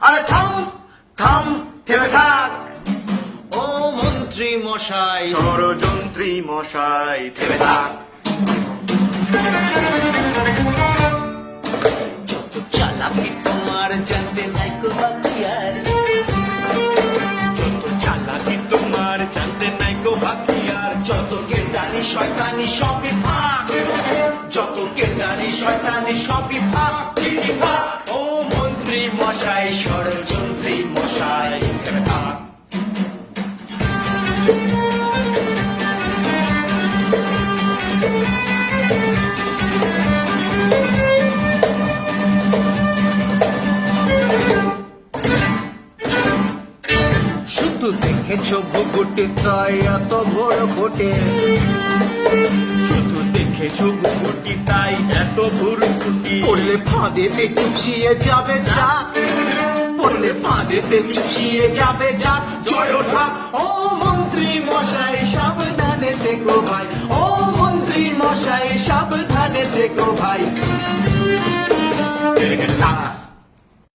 আরে থাম থাম, থেমে থাক। ও মন্ত্রী মশাই, ষড়যন্ত্রী মশাই, থেমে থাক। যত চালাকি তোমার জানতে নাই গো বাকিয়ার, যত চালাকি তোমার জানতে নাই গো বাকিয়ার, যত কেদানি শয়তানি সবই ভাগ, যত কেদানি শয়তানি সবই ভাগ, চিঠি ভাগ। ও মন্ত্রী মশাই, ষড়যন্ত্রী মশাই, থেমে থাক। শুধু দেখেছো ঘুঘুটি তাই এত বড় ফোটে, শুধু দেখেছো ঘুঘুটি তাই এত ভুরুকুটি, পড়লে ফাঁদেতে চুপসিয়ে যাবে যা, পড়লে ফাঁদেতে চুপসিয়ে যাবে যা। জয় ওঠা। ও মন্ত্রী মশাই সাবধানে দেখো ভাই, ও মন্ত্রী মশাই সাবধানে দেখো ভাই। থেমে থাক।